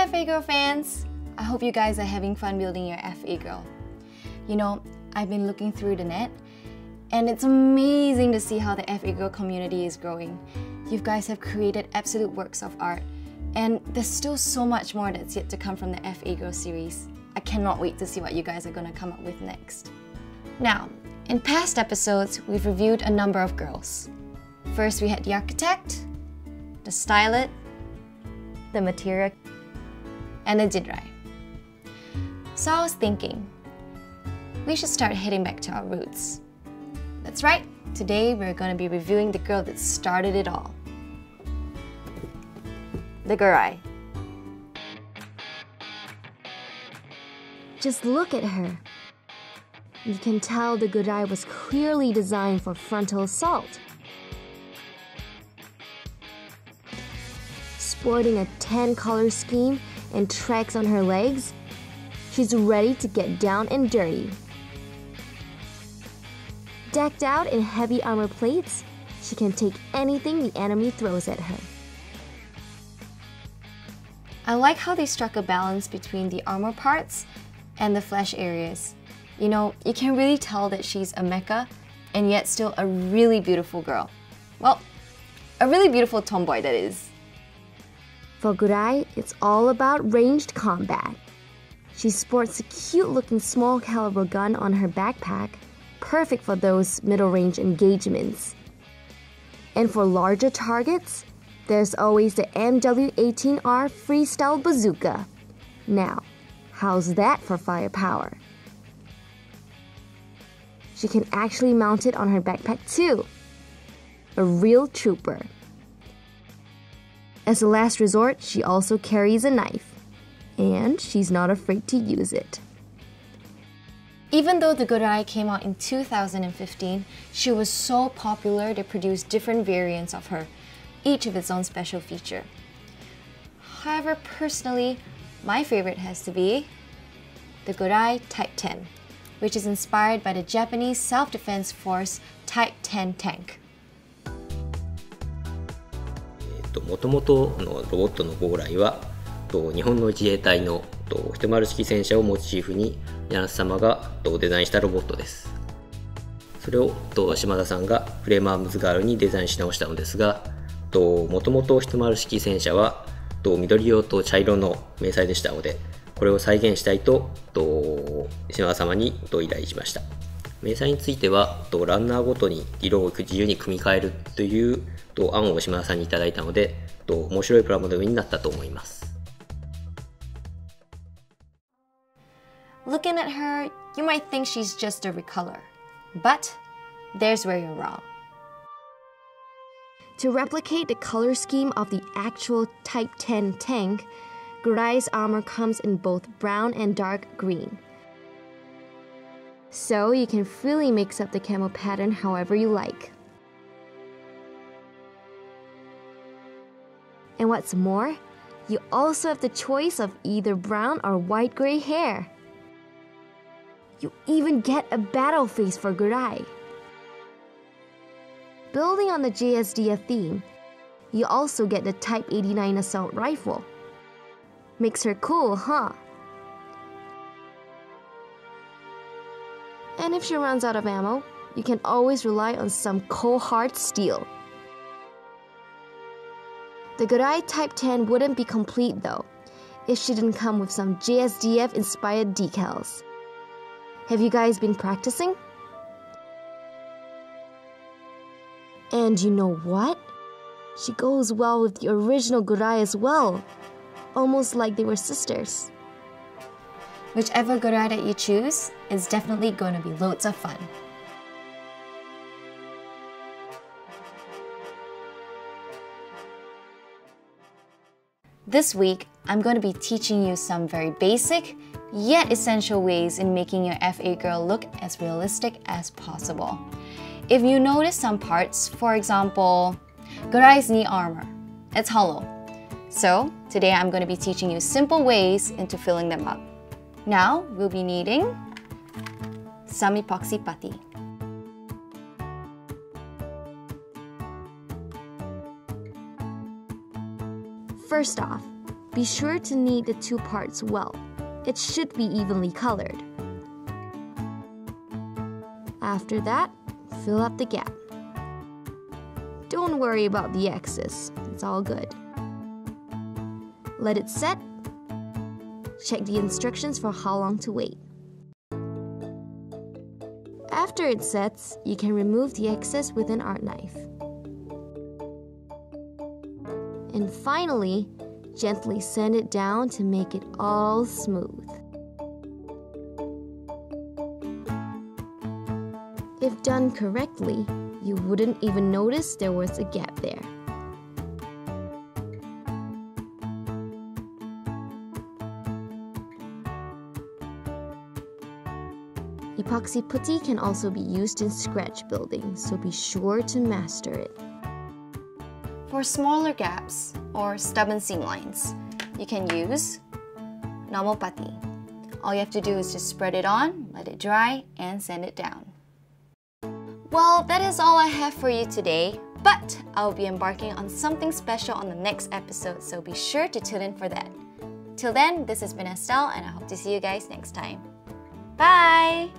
FA Girl fans! I hope you guys are having fun building your FA Girl. You know, I've been looking through the net and it's amazing to see how the FA Girl community is growing. You guys have created absolute works of art and there's still so much more that's yet to come from the FA Girl series. I cannot wait to see what you guys are going to come up with next. Now, in past episodes, we've reviewed a number of girls. First we had the architect, the stylet, the material, and the Gourai. So I was thinking, we should start heading back to our roots. That's right, today we're going to be reviewing the girl that started it all. The Gourai. Just look at her. You can tell the Gourai was clearly designed for frontal assault. Sporting a 10-color scheme and tracks on her legs, she's ready to get down and dirty. Decked out in heavy armor plates, she can take anything the enemy throws at her. I like how they struck a balance between the armor parts and the flesh areas. You know, you can really tell that she's a mecha and yet still a really beautiful girl. Well, a really beautiful tomboy, that is. For Gourai, it's all about ranged combat. She sports a cute-looking small-caliber gun on her backpack, perfect for those middle-range engagements. And for larger targets, there's always the MW-18R freestyle bazooka. Now, how's that for firepower? She can actually mount it on her backpack too. A real trooper. As a last resort, she also carries a knife, and she's not afraid to use it. Even though the Gourai came out in 2015, she was so popular they produced different variants of her, each of its own special feature. However, personally, my favorite has to be the Gourai Type 10, which is inspired by the Japanese Self-Defense Force Type 10 tank. もともとのロボットのゴーライは日本の自衛隊の一丸式戦車をモチーフに柳瀬様がデザインしたロボットです。それを島田さんがフレームアームズ代わりにデザインし直したのですが、もともと一丸式戦車は緑色と茶色の迷彩でしたので、これを再現したいと島田様に依頼しました。迷彩についてはランナーごとに色を自由に組み替えるという案を島田さんにいただいたので、面白いプラモデルになったと思います。Looking at her, you might think she's just a recolor. But there's where you're wrong. To replicate the color scheme of the actual Type 10 tank, Gourai's armor comes in both brown and dark green. So you can freely mix up the camo pattern however you like. And what's more, you also have the choice of either brown or white gray hair. You even get a battle face for Gourai. Building on the JSDF theme, you also get the Type 89 assault rifle. Makes her cool, huh? And if she runs out of ammo, you can always rely on some cold hard steel. The Gourai Type 10 wouldn't be complete though, if she didn't come with some JSDF inspired decals. Have you guys been practicing? And you know what? She goes well with the original Gourai as well, almost like they were sisters. Whichever Gourai that you choose is definitely going to be loads of fun. This week, I'm going to be teaching you some very basic, yet essential ways in making your FA Girl look as realistic as possible. If you notice some parts, for example, Gourai's knee armor, it's hollow. So today I'm going to be teaching you simple ways into filling them up. Now we'll be needing some epoxy putty. First off, Be sure to knead the two parts well. It should be evenly colored. After that, fill up the gap. Don't worry about the excess, it's all good. Let it set. Check the instructions for how long to wait. After it sets, you can remove the excess with an art knife. And finally, gently sand it down to make it all smooth. If done correctly, you wouldn't even notice there was a gap there. Epoxy putty can also be used in scratch building, so be sure to master it. For smaller gaps or stubborn seam lines, you can use normal putty. All you have to do is just spread it on, let it dry, and sand it down. Well, that is all I have for you today, but I'll be embarking on something special on the next episode, so be sure to tune in for that. Till then, this has been Estelle, and I hope to see you guys next time. Bye!